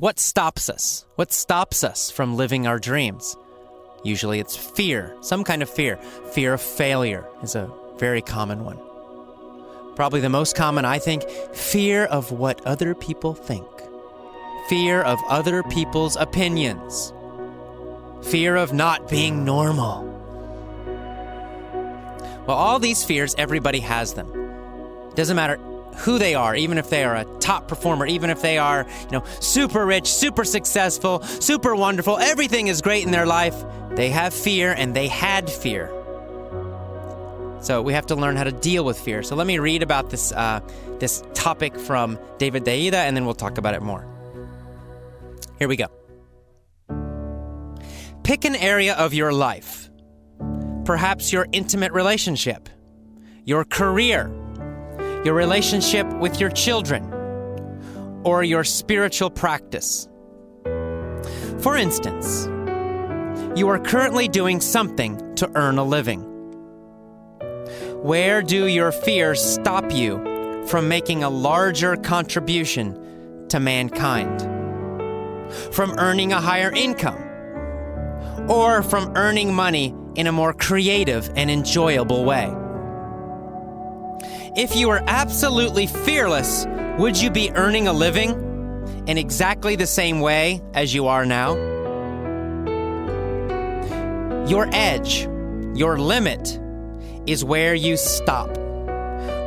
What stops us? What stops us from living our dreams? Usually it's fear, some kind of fear. Fear of failure is a very common one. Probably the most common, I think, fear of what other people think. Fear of other people's opinions. Fear of not being normal. Well, all these fears, everybody has them. Doesn't matter who they are, even if they are a top performer, even if they are, super rich, super successful, super wonderful, everything is great in their life. They have fear, and they had fear. So we have to learn how to deal with fear. So let me read about this topic from David Deida, and then we'll talk about it more. Here we go. Pick an area of your life. Perhaps your intimate relationship, your career, your relationship with your children, or your spiritual practice. For instance, you are currently doing something to earn a living. Where do your fears stop you from making a larger contribution to mankind? From earning a higher income? Or from earning money in a more creative and enjoyable way? If you were absolutely fearless, would you be earning a living in exactly the same way as you are now? Your edge, your limit, is where you stop,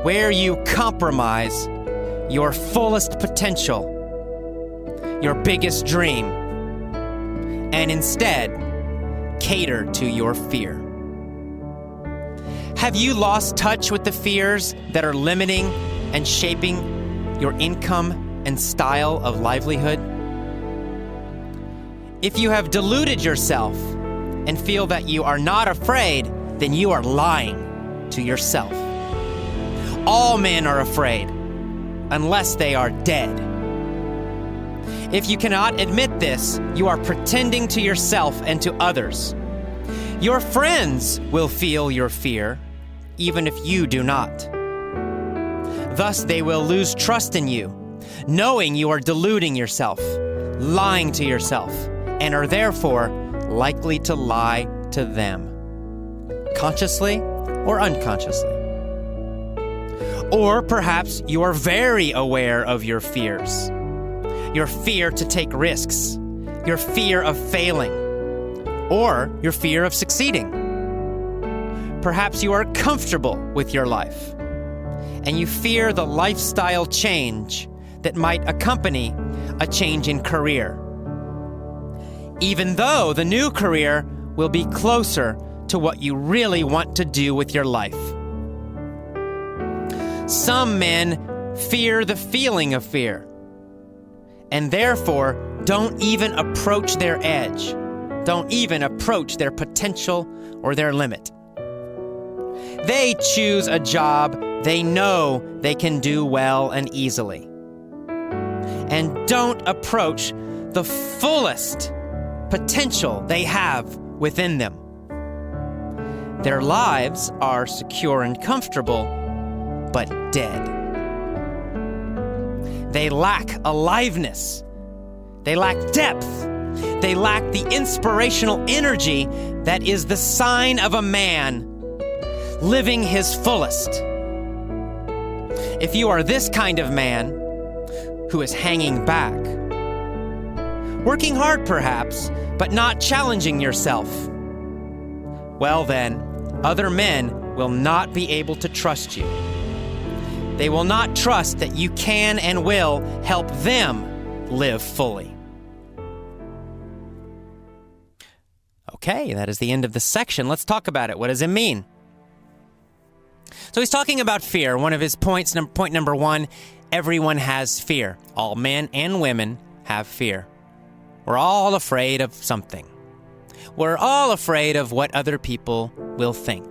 where you compromise your fullest potential, your biggest dream, and instead cater to your fear. Have you lost touch with the fears that are limiting and shaping your income and style of livelihood? If you have deluded yourself and feel that you are not afraid, then you are lying to yourself. All men are afraid, unless they are dead. If you cannot admit this, you are pretending to yourself and to others. Your friends will feel your fear, even if you do not. Thus, they will lose trust in you, knowing you are deluding yourself, lying to yourself, and are therefore likely to lie to them, consciously or unconsciously. Or perhaps you are very aware of your fears. Your fear to take risks, your fear of failing, or your fear of succeeding. Perhaps you are comfortable with your life, and you fear the lifestyle change that might accompany a change in career, even though the new career will be closer to what you really want to do with your life. Some men fear the feeling of fear, and therefore don't even approach their edge, don't even approach their potential or their limit. They choose a job they know they can do well and easily, and don't approach the fullest potential they have within them. Their lives are secure and comfortable, but dead. They lack aliveness. They lack depth. They lack the inspirational energy that is the sign of a man living his fullest. If you are this kind of man who is hanging back, working hard perhaps, but not challenging yourself, well then, other men will not be able to trust you. They will not trust that you can and will help them live fully. Okay, that is the end of the section. Let's talk about it. What does it mean? So he's talking about fear. One of his points, point number one, everyone has fear. All men and women have fear. We're all afraid of something. We're all afraid of what other people will think.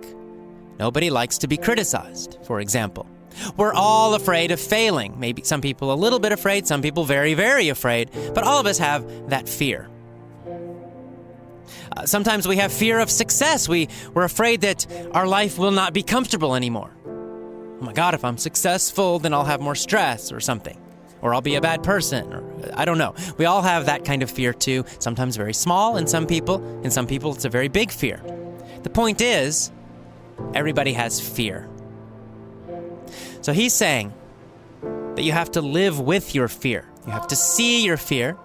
Nobody likes to be criticized, for example. We're all afraid of failing. Maybe some people a little bit afraid, some people very, very afraid, but all of us have that fear. Sometimes we have fear of success. We're afraid that our life will not be comfortable anymore. Oh my God, if I'm successful, then I'll have more stress or something. or I'll be a bad person, or I don't know. We all have that kind of fear too, sometimes very small in some people. In some people, it's a very big fear. The point is, everybody has fear. So he's saying that you have to live with your fear. You have to see your fear.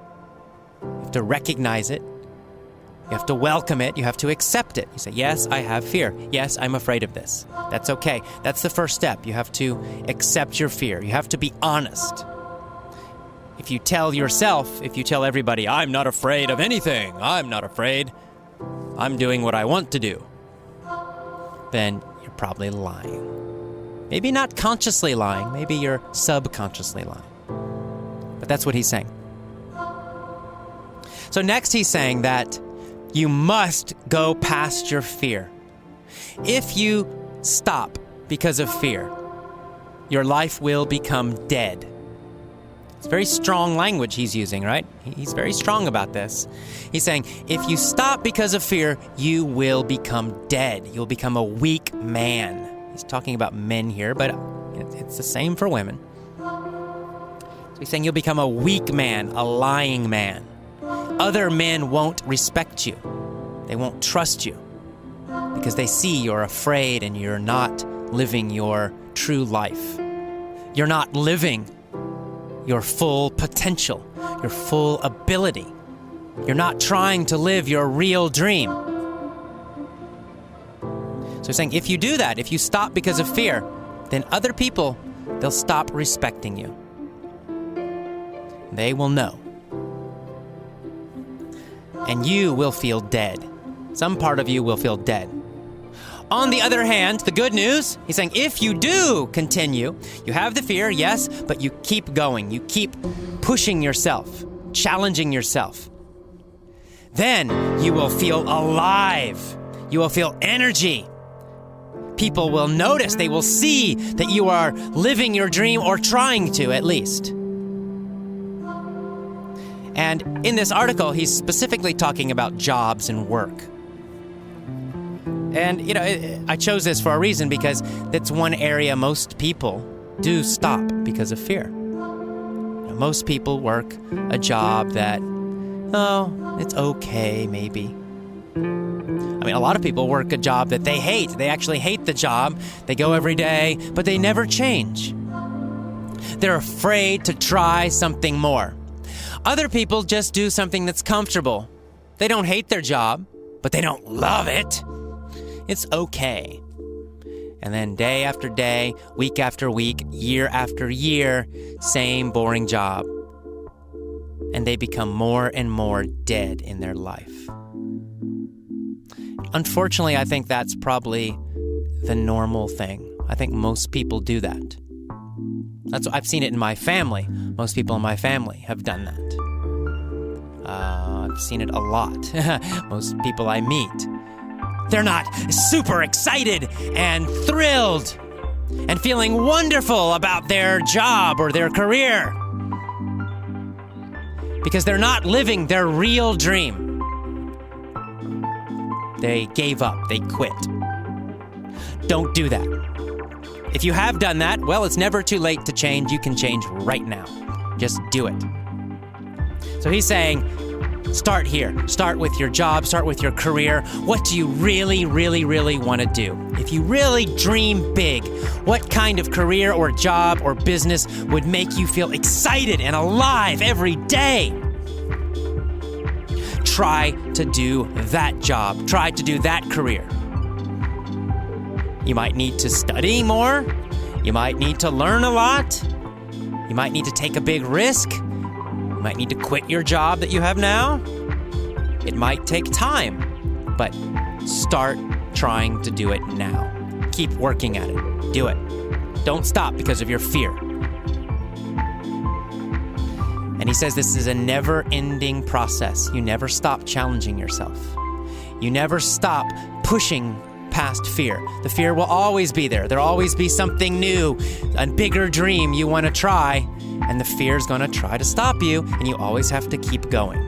You have to recognize it. You have to welcome it. You have to accept it. You say, yes, I have fear. Yes, I'm afraid of this. That's okay. That's the first step. You have to accept your fear. You have to be honest. If you tell everybody, I'm not afraid of anything, I'm not afraid, I'm doing what I want to do, then you're probably lying. Maybe not consciously lying. Maybe you're subconsciously lying. But that's what he's saying. So next he's saying that you must go past your fear. If you stop because of fear, your life will become dead. It's very strong language he's using, right? He's very strong about this. He's saying, if you stop because of fear, you will become dead. You'll become a weak man. He's talking about men here, but it's the same for women. So he's saying you'll become a weak man, a lying man. Other men won't respect you. They won't trust you because they see you're afraid and you're not living your true life. You're not living your full potential, your full ability. You're not trying to live your real dream. So he's saying if you do that, if you stop because of fear, then other people, they'll stop respecting you. They will know. And you will feel dead. Some part of you will feel dead. On the other hand, the good news, he's saying if you do continue, you have the fear, yes, but you keep going. You keep pushing yourself, challenging yourself. Then you will feel alive. You will feel energy. People will notice. They will see that you are living your dream or trying to at least. And in this article, he's specifically talking about jobs and work. And, I chose this for a reason because that's one area most people do stop because of fear. Most people work a job that, it's okay, maybe. A lot of people work a job that they hate. They actually hate the job. They go every day, but they never change. They're afraid to try something more. Other people just do something that's comfortable. They don't hate their job, but they don't love it. It's okay. And then day after day, week after week, year after year, same boring job. And they become more and more dead in their life. Unfortunately, I think that's probably the normal thing. I think most people do that. I've seen it in my family. Most people in my family have done that. I've seen it a lot. Most people I meet, they're not super excited and thrilled and feeling wonderful about their job or their career because they're not living their real dream. They gave up. They quit. Don't do that. If you have done that, well, it's never too late to change. You can change right now. Just do it. So he's saying, start here. Start with your job. Start with your career. What do you really, really, really want to do? If you really dream big, what kind of career or job or business would make you feel excited and alive every day? Try to do that job. Try to do that career. You might need to study more. You might need to learn a lot. You might need to take a big risk. You might need to quit your job that you have now. It might take time, but start trying to do it now. Keep working at it. Do it. Don't stop because of your fear. And he says this is a never-ending process. You never stop challenging yourself. You never stop pushing past fear. The fear will always be there. There'll always be something new, a bigger dream you want to try, and the fear is going to try to stop you, and you always have to keep going.